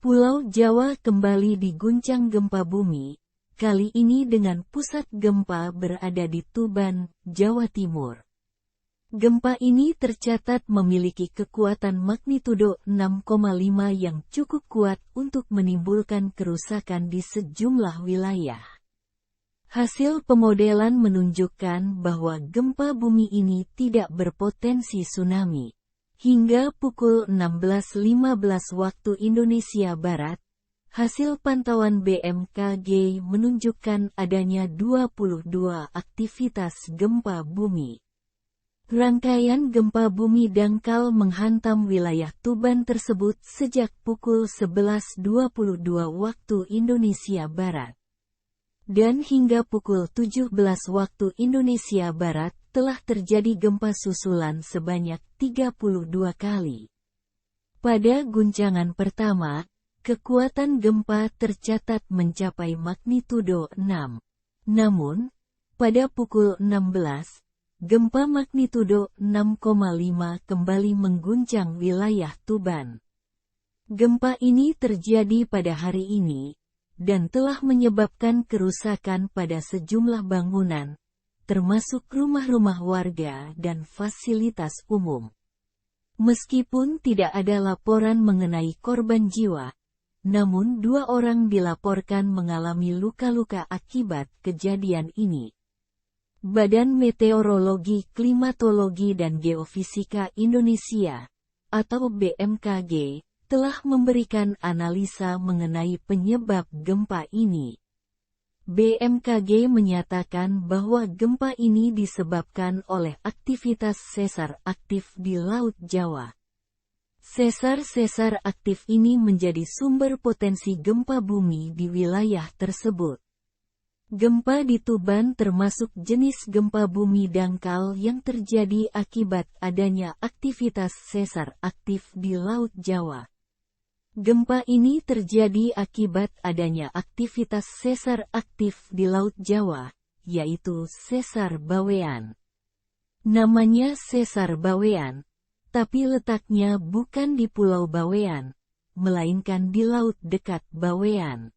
Pulau Jawa kembali diguncang gempa bumi, kali ini dengan pusat gempa berada di Tuban, Jawa Timur. Gempa ini tercatat memiliki kekuatan magnitudo 6,5 yang cukup kuat untuk menimbulkan kerusakan di sejumlah wilayah. Hasil pemodelan menunjukkan bahwa gempa bumi ini tidak berpotensi tsunami. Hingga pukul 16.15 waktu Indonesia Barat, hasil pantauan BMKG menunjukkan adanya 22 aktivitas gempa bumi. Rangkaian gempa bumi dangkal menghantam wilayah Tuban tersebut sejak pukul 11.22 waktu Indonesia Barat. Dan hingga pukul 17 waktu Indonesia Barat, telah terjadi gempa susulan sebanyak 32 kali. Pada guncangan pertama, kekuatan gempa tercatat mencapai magnitudo 6. Namun, pada pukul 16, gempa magnitudo 6,5 kembali mengguncang wilayah Tuban. Gempa ini terjadi pada hari ini, dan telah menyebabkan kerusakan pada sejumlah bangunan, termasuk rumah-rumah warga dan fasilitas umum. Meskipun tidak ada laporan mengenai korban jiwa, namun 2 orang dilaporkan mengalami luka-luka akibat kejadian ini. Badan Meteorologi, Klimatologi dan Geofisika Indonesia, atau BMKG, telah memberikan analisa mengenai penyebab gempa ini. BMKG menyatakan bahwa gempa ini disebabkan oleh aktivitas sesar aktif di Laut Jawa. Sesar-sesar aktif ini menjadi sumber potensi gempa bumi di wilayah tersebut. Gempa di Tuban termasuk jenis gempa bumi dangkal yang terjadi akibat adanya aktivitas sesar aktif di Laut Jawa. Gempa ini terjadi akibat adanya aktivitas sesar aktif di Laut Jawa, yaitu sesar Bawean. Namanya sesar Bawean, tapi letaknya bukan di Pulau Bawean, melainkan di laut dekat Bawean.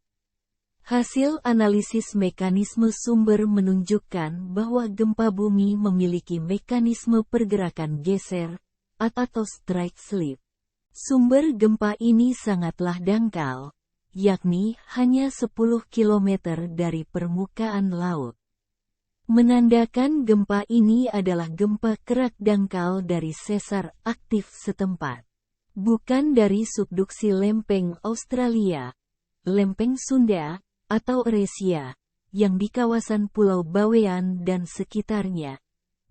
Hasil analisis mekanisme sumber menunjukkan bahwa gempa bumi memiliki mekanisme pergerakan geser, atau strike slip. Sumber gempa ini sangatlah dangkal, yakni hanya 10 km dari permukaan laut. Menandakan gempa ini adalah gempa kerak dangkal dari sesar aktif setempat. Bukan dari subduksi lempeng Australia, lempeng Sunda, atau Eurasia, yang di kawasan Pulau Bawean dan sekitarnya,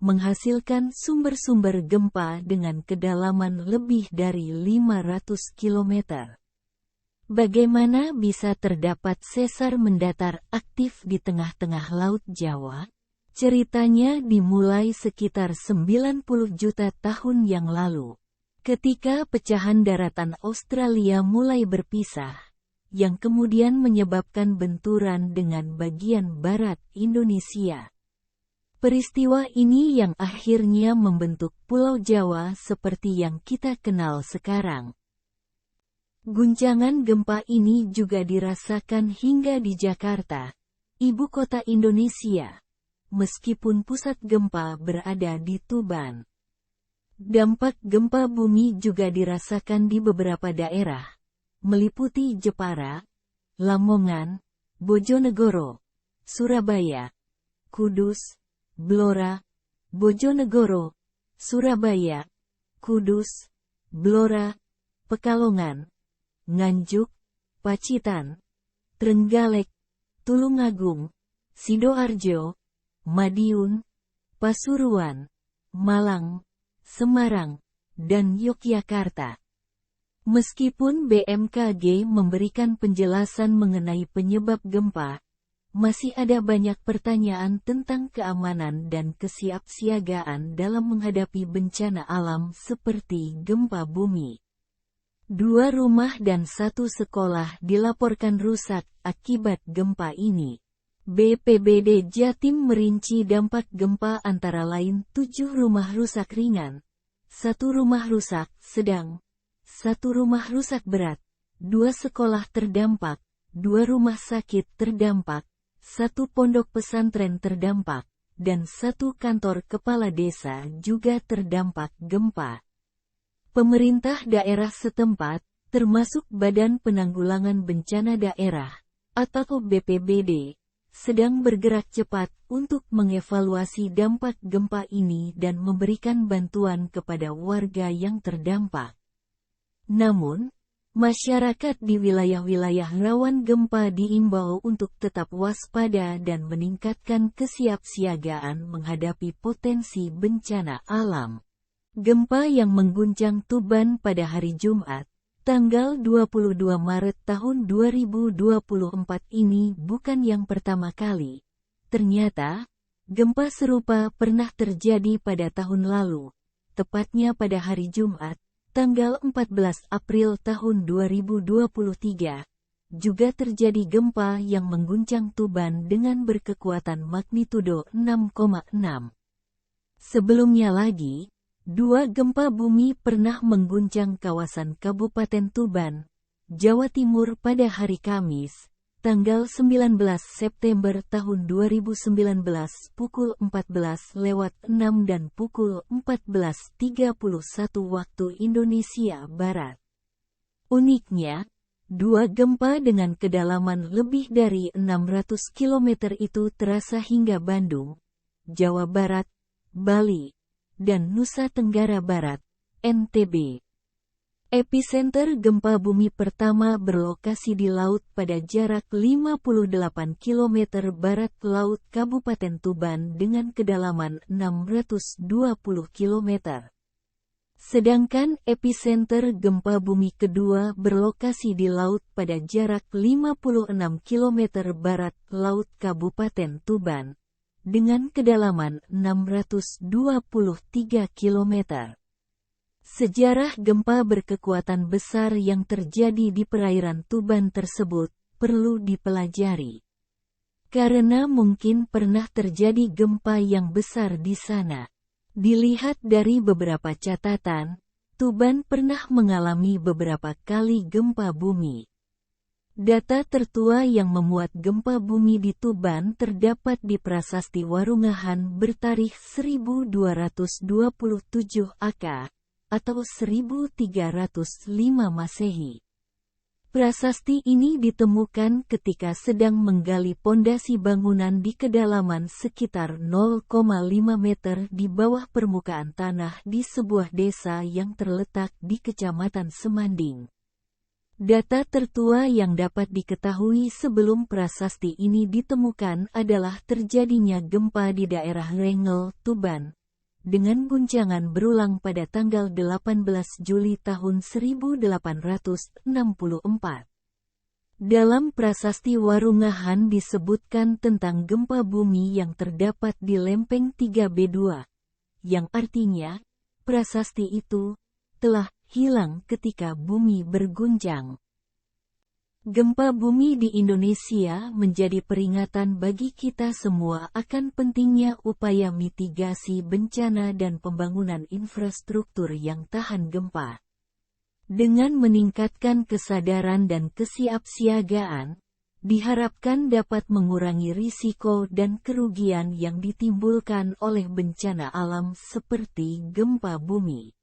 menghasilkan sumber-sumber gempa dengan kedalaman lebih dari 500 km. Bagaimana bisa terdapat sesar mendatar aktif di tengah-tengah Laut Jawa? Ceritanya dimulai sekitar 90 juta tahun yang lalu, ketika pecahan daratan Australia mulai berpisah, yang kemudian menyebabkan benturan dengan bagian barat Indonesia. Peristiwa ini yang akhirnya membentuk Pulau Jawa seperti yang kita kenal sekarang. Guncangan gempa ini juga dirasakan hingga di Jakarta, ibu kota Indonesia, meskipun pusat gempa berada di Tuban. Dampak gempa bumi juga dirasakan di beberapa daerah, meliputi Jepara, Lamongan, Bojonegoro, Surabaya, Kudus, Blora, Bojonegoro, Surabaya, Kudus, Blora, Pekalongan, Nganjuk, Pacitan, Trenggalek, Tulungagung, Sidoarjo, Madiun, Pasuruan, Malang, Semarang, dan Yogyakarta. Meskipun BMKG memberikan penjelasan mengenai penyebab gempa, masih ada banyak pertanyaan tentang keamanan dan kesiapsiagaan dalam menghadapi bencana alam seperti gempa bumi. 2 rumah dan 1 sekolah dilaporkan rusak akibat gempa ini. BPBD Jatim merinci dampak gempa antara lain 7 rumah rusak ringan, 1 rumah rusak sedang, 1 rumah rusak berat, 2 sekolah terdampak, 2 rumah sakit terdampak, 1 pondok pesantren terdampak, dan 1 kantor kepala desa juga terdampak gempa. Pemerintah daerah setempat, termasuk Badan Penanggulangan Bencana Daerah, atau BPBD, sedang bergerak cepat untuk mengevaluasi dampak gempa ini dan memberikan bantuan kepada warga yang terdampak. Namun, masyarakat di wilayah-wilayah rawan gempa diimbau untuk tetap waspada dan meningkatkan kesiapsiagaan menghadapi potensi bencana alam. Gempa yang mengguncang Tuban pada hari Jumat, tanggal 22 Maret tahun 2024 ini bukan yang pertama kali. Ternyata, gempa serupa pernah terjadi pada tahun lalu, tepatnya pada hari Jumat, tanggal 14 April tahun 2023. Juga terjadi gempa yang mengguncang Tuban dengan berkekuatan magnitudo 6,6. Sebelumnya lagi, 2 gempa bumi pernah mengguncang kawasan Kabupaten Tuban, Jawa Timur pada hari Kamis, tanggal 19 September tahun 2019 pukul 14.06 dan pukul 14.31 waktu Indonesia Barat. Uniknya, 2 gempa dengan kedalaman lebih dari 600 km itu terasa hingga Bandung, Jawa Barat, Bali, dan Nusa Tenggara Barat, NTB. Epicenter gempa bumi pertama berlokasi di laut pada jarak 58 km barat laut Kabupaten Tuban dengan kedalaman 620 km. Sedangkan epicenter gempa bumi kedua berlokasi di laut pada jarak 56 km barat laut Kabupaten Tuban dengan kedalaman 623 km. Sejarah gempa berkekuatan besar yang terjadi di perairan Tuban tersebut perlu dipelajari. Karena mungkin pernah terjadi gempa yang besar di sana. Dilihat dari beberapa catatan, Tuban pernah mengalami beberapa kali gempa bumi. Data tertua yang memuat gempa bumi di Tuban terdapat di Prasasti Warungahan bertarikh 1227 AK, atau 1305 Masehi. Prasasti ini ditemukan ketika sedang menggali pondasi bangunan di kedalaman sekitar 0,5 meter di bawah permukaan tanah di sebuah desa yang terletak di Kecamatan Semanding. Data tertua yang dapat diketahui sebelum prasasti ini ditemukan adalah terjadinya gempa di daerah Rengel, Tuban, dengan guncangan berulang pada tanggal 18 Juli tahun 1864. Dalam prasasti Warungahan disebutkan tentang gempa bumi yang terdapat di lempeng 3B2, yang artinya, prasasti itu telah hilang ketika bumi berguncang. Gempa bumi di Indonesia menjadi peringatan bagi kita semua akan pentingnya upaya mitigasi bencana dan pembangunan infrastruktur yang tahan gempa. Dengan meningkatkan kesadaran dan kesiapsiagaan, diharapkan dapat mengurangi risiko dan kerugian yang ditimbulkan oleh bencana alam seperti gempa bumi.